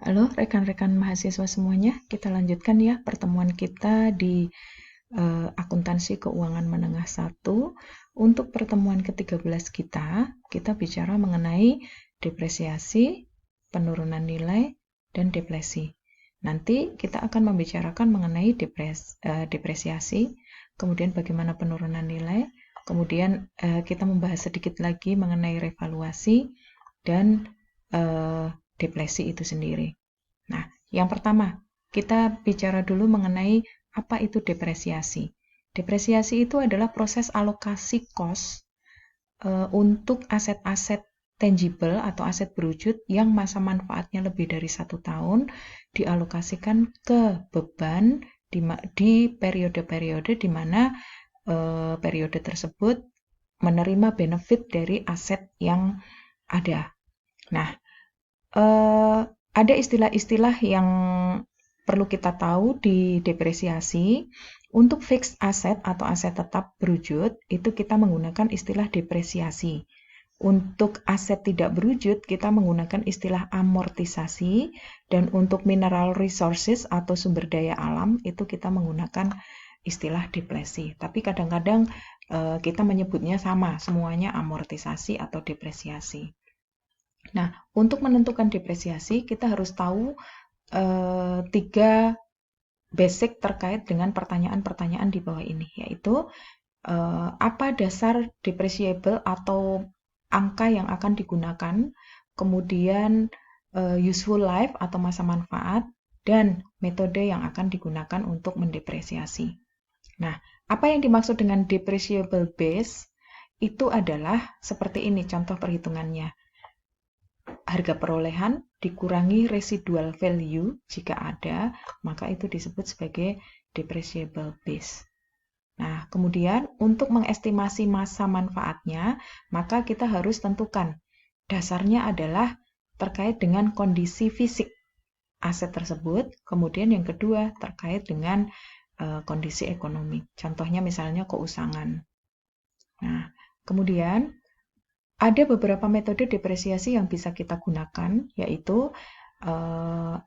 Halo rekan-rekan mahasiswa semuanya, kita lanjutkan ya pertemuan kita di akuntansi keuangan menengah 1. Untuk pertemuan ke-13 kita bicara mengenai depresiasi, penurunan nilai, dan deflasi. Nanti kita akan membicarakan mengenai depresiasi, kemudian bagaimana penurunan nilai, kemudian kita membahas sedikit lagi mengenai revaluasi, dan deflasi itu sendiri. Nah, yang pertama, kita bicara dulu mengenai apa itu depresiasi. Depresiasi itu adalah proses alokasi cost untuk aset-aset tangible atau aset berwujud yang masa manfaatnya lebih dari 1 tahun dialokasikan ke beban di periode-periode di mana periode tersebut menerima benefit dari aset yang ada. Nah, ada istilah-istilah yang perlu kita tahu di depresiasi. Untuk fixed asset atau aset tetap berwujud, itu kita menggunakan istilah depresiasi. Untuk aset tidak berwujud, kita menggunakan istilah amortisasi. Dan untuk mineral resources atau sumber daya alam, itu kita menggunakan istilah deflasi. Tapi kadang-kadang kita menyebutnya sama, semuanya amortisasi atau depresiasi. Nah, untuk menentukan depresiasi, kita harus tahu 3 basic terkait dengan pertanyaan-pertanyaan di bawah ini, yaitu apa dasar depreciable atau angka yang akan digunakan, kemudian useful life atau masa manfaat, dan metode yang akan digunakan untuk mendepresiasi. Nah, apa yang dimaksud dengan depreciable base? Itu adalah seperti ini contoh perhitungannya. Harga perolehan dikurangi residual value jika ada, maka itu disebut sebagai depreciable base. Nah, kemudian untuk mengestimasi masa manfaatnya, maka kita harus tentukan dasarnya adalah terkait dengan kondisi fisik aset tersebut, kemudian yang kedua terkait dengan kondisi ekonomi. Contohnya misalnya keusangan. Nah, kemudian ada beberapa metode depresiasi yang bisa kita gunakan, yaitu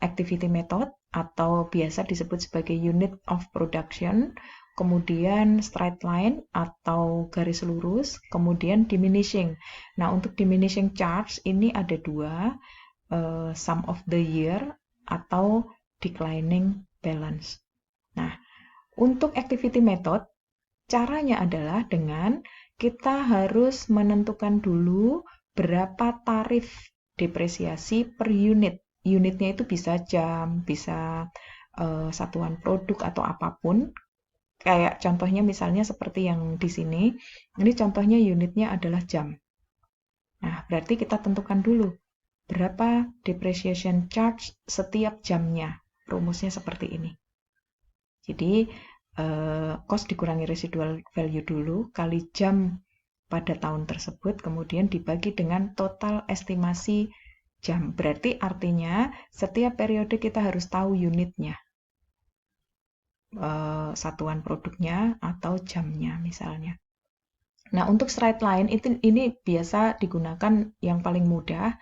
activity method atau biasa disebut sebagai unit of production, kemudian straight line atau garis lurus, kemudian diminishing. Nah, untuk diminishing charge ini ada 2, sum of the year atau declining balance. Nah, untuk activity method, caranya adalah dengan kita harus menentukan dulu berapa tarif depresiasi per unit. Unitnya itu bisa jam, bisa satuan produk atau apapun. Kayak contohnya misalnya seperti yang di sini. Ini contohnya unitnya adalah jam. Nah, berarti kita tentukan dulu berapa depreciation charge setiap jamnya. Rumusnya seperti ini. Jadi, cost dikurangi residual value dulu, kali jam pada tahun tersebut, kemudian dibagi dengan total estimasi jam. Berarti artinya setiap periode kita harus tahu unitnya, satuan produknya atau jamnya misalnya. Nah, untuk straight line ini biasa digunakan yang paling mudah.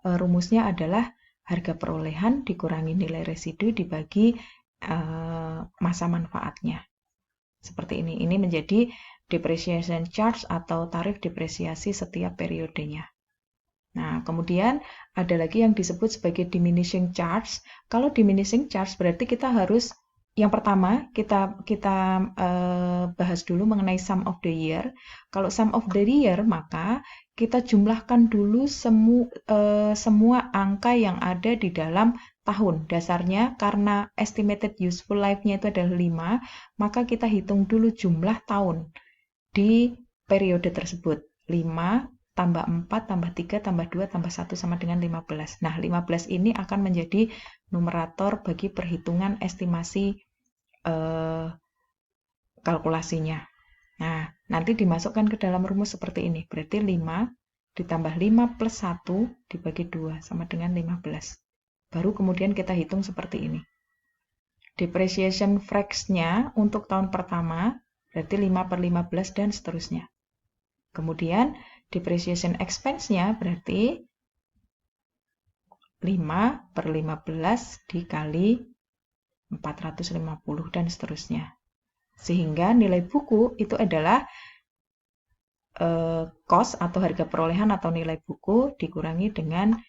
Rumusnya adalah harga perolehan dikurangi nilai residu dibagi masa manfaatnya. Seperti ini. Ini menjadi depreciation charge atau tarif depresiasi setiap periodenya. Nah, kemudian ada lagi yang disebut sebagai diminishing charge. Kalau diminishing charge berarti kita harus yang pertama kita bahas dulu mengenai sum of the year. Kalau sum of the year maka kita jumlahkan dulu semua angka yang ada di dalam tahun. Dasarnya karena estimated useful life-nya itu adalah 5, maka kita hitung dulu jumlah tahun di periode tersebut. 5 tambah 4 tambah 3 tambah 2 tambah 1 sama dengan 15. Nah, 15 ini akan menjadi numerator bagi perhitungan estimasi kalkulasinya. Nah, nanti dimasukkan ke dalam rumus seperti ini. Berarti 5 ditambah 5 plus 1 dibagi 2 sama dengan 15. Baru kemudian kita hitung seperti ini. Depreciation fraction-nya untuk tahun pertama berarti 5 per 15 dan seterusnya. Kemudian depreciation expense-nya berarti 5/15 dikali 450 dan seterusnya. Sehingga nilai buku itu adalah cost atau harga perolehan atau nilai buku dikurangi dengan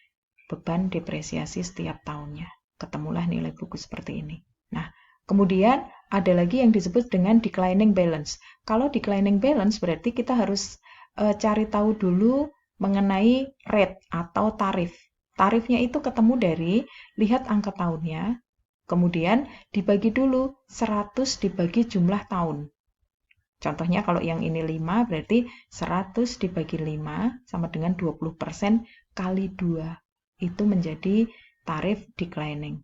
beban depresiasi setiap tahunnya. Ketemulah nilai buku seperti ini. Nah, kemudian ada lagi yang disebut dengan declining balance. Kalau declining balance berarti kita harus cari tahu dulu mengenai rate atau tarif. Tarifnya itu ketemu dari lihat angka tahunnya, kemudian dibagi dulu 100 dibagi jumlah tahun. Contohnya kalau yang ini 5 berarti 100 dibagi 5 sama dengan 20% kali 2. Itu menjadi tarif declining.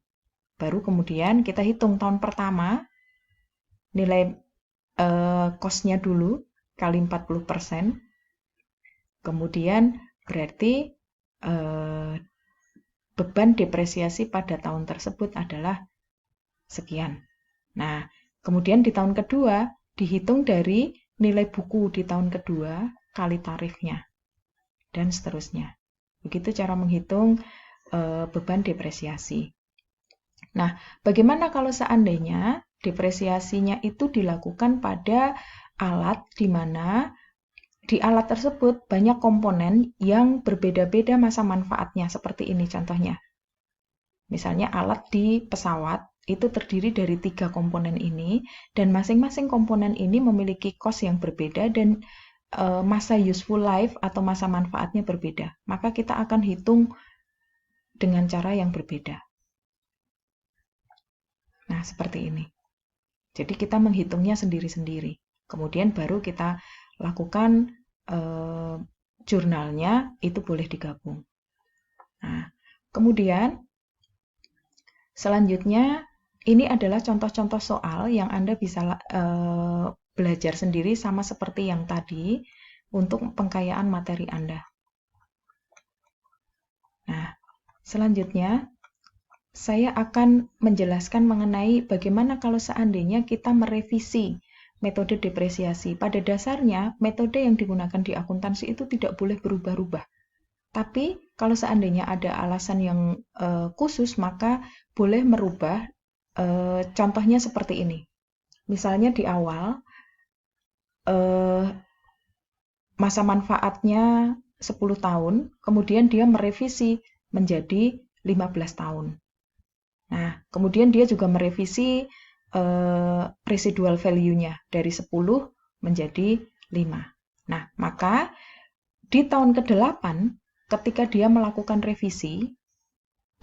Baru kemudian kita hitung tahun pertama, nilai cost-nya dulu kali 40%. Kemudian berarti beban depresiasi pada tahun tersebut adalah sekian. Nah, kemudian di tahun kedua dihitung dari nilai buku di tahun kedua kali tarifnya, dan seterusnya. Begitu cara menghitung beban depresiasi. Nah, bagaimana kalau seandainya depresiasinya itu dilakukan pada alat di mana di alat tersebut banyak komponen yang berbeda-beda masa manfaatnya, seperti ini contohnya. Misalnya alat di pesawat itu terdiri dari 3 komponen ini, dan masing-masing komponen ini memiliki cost yang berbeda dan masa useful life atau masa manfaatnya berbeda. Maka kita akan hitung dengan cara yang berbeda. Nah, seperti ini. Jadi kita menghitungnya sendiri-sendiri. Kemudian baru kita lakukan jurnalnya, itu boleh digabung. Nah, kemudian selanjutnya, ini adalah contoh-contoh soal yang Anda bisa belajar sendiri sama seperti yang tadi untuk pengkayaan materi Anda. Nah, selanjutnya saya akan menjelaskan mengenai bagaimana kalau seandainya kita merevisi metode depresiasi. Pada dasarnya, metode yang digunakan di akuntansi itu tidak boleh berubah-ubah. Tapi kalau seandainya ada alasan yang khusus, maka boleh merubah. Contohnya seperti ini. Misalnya di awal, masa manfaatnya 10 tahun, kemudian dia merevisi menjadi 15 tahun. Nah, kemudian dia juga merevisi residual value-nya dari 10 menjadi 5. Nah, maka di tahun ke-8, ketika dia melakukan revisi,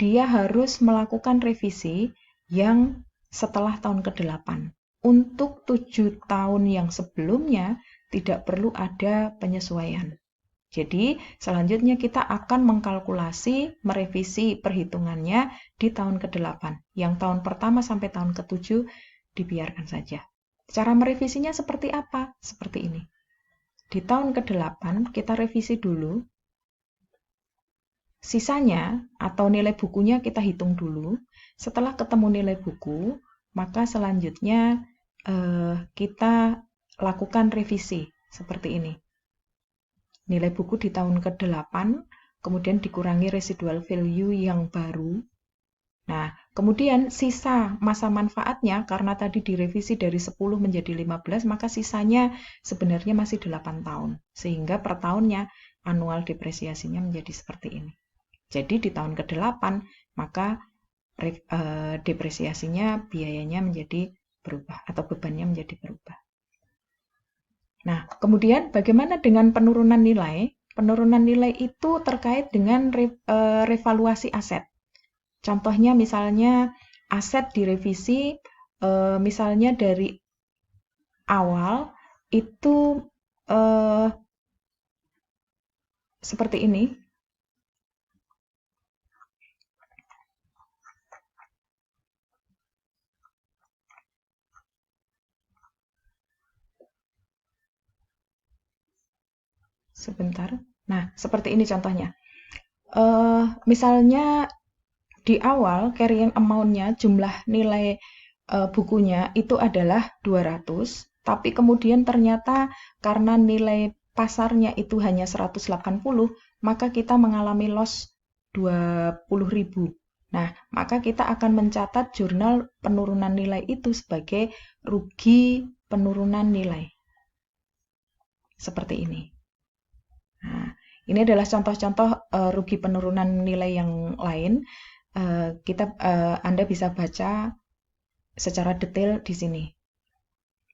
dia harus melakukan revisi yang setelah tahun ke-8. Untuk 7 tahun yang sebelumnya, tidak perlu ada penyesuaian. Jadi, selanjutnya kita akan mengkalkulasi, merevisi perhitungannya di tahun ke-8. Yang tahun pertama sampai tahun ke-7 dibiarkan saja. Cara merevisinya seperti apa? Seperti ini. Di tahun ke-8 kita revisi dulu. Sisanya atau nilai bukunya kita hitung dulu. Setelah ketemu nilai buku, maka selanjutnya kita lakukan revisi seperti ini. Nilai buku di tahun ke-8, kemudian dikurangi residual value yang baru. Nah, kemudian sisa masa manfaatnya, karena tadi direvisi dari 10 menjadi 15, maka sisanya sebenarnya masih 8 tahun. Sehingga per tahunnya annual depresiasinya menjadi seperti ini. Jadi di tahun ke-8, maka depresiasinya, biayanya menjadi berubah, atau bebannya menjadi berubah. Nah, kemudian bagaimana dengan penurunan nilai? Penurunan nilai itu terkait dengan revaluasi aset. Contohnya misalnya aset direvisi, misalnya dari awal itu seperti ini. Sebentar. Nah, seperti ini contohnya. Misalnya di awal carrying amount-nya, jumlah nilai bukunya itu adalah 200, tapi kemudian ternyata karena nilai pasarnya itu hanya 180, maka kita mengalami loss 20.000. Nah, maka kita akan mencatat jurnal penurunan nilai itu sebagai rugi penurunan nilai. Seperti ini. Nah, ini adalah contoh-contoh rugi penurunan nilai yang lain. Anda bisa baca secara detail di sini.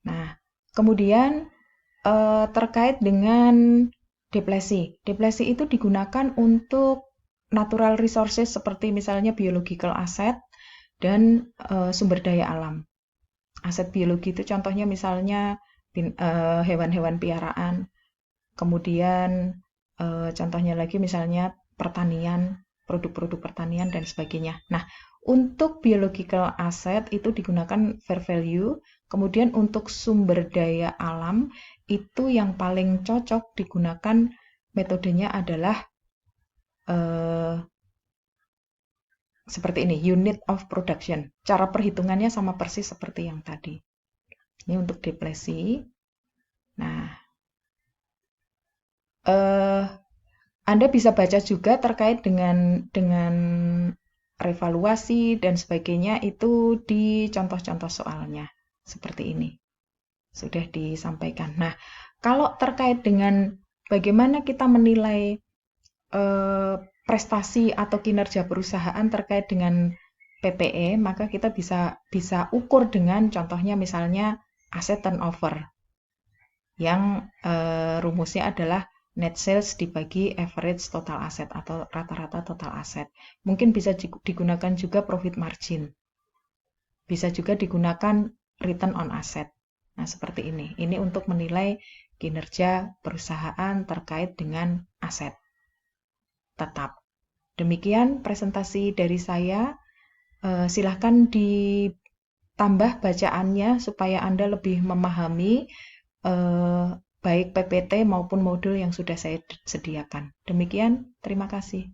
Nah, kemudian terkait dengan depresi. Depresi itu digunakan untuk natural resources seperti misalnya biological asset dan sumber daya alam. Aset biologi itu contohnya misalnya hewan-hewan piaraan. Kemudian contohnya lagi misalnya pertanian, produk-produk pertanian dan sebagainya. Nah, untuk biological asset itu digunakan fair value. Kemudian untuk sumber daya alam itu yang paling cocok digunakan metodenya adalah seperti ini, unit of production. Cara perhitungannya sama persis seperti yang tadi. Ini untuk depresi. Nah, Anda bisa baca juga terkait dengan revaluasi dan sebagainya itu di contoh-contoh soalnya. Seperti ini. Sudah disampaikan. Nah, kalau terkait dengan bagaimana kita menilai prestasi atau kinerja perusahaan terkait dengan PPE, maka kita bisa ukur dengan contohnya misalnya asset turnover. Yang rumusnya adalah net sales dibagi average total asset atau rata-rata total asset. Mungkin bisa digunakan juga profit margin. Bisa juga digunakan return on asset. Nah, seperti ini. Ini untuk menilai kinerja perusahaan terkait dengan aset tetap. Demikian presentasi dari saya. Silahkan ditambah bacaannya supaya Anda lebih memahami baik PPT maupun modul yang sudah saya sediakan. Demikian, terima kasih.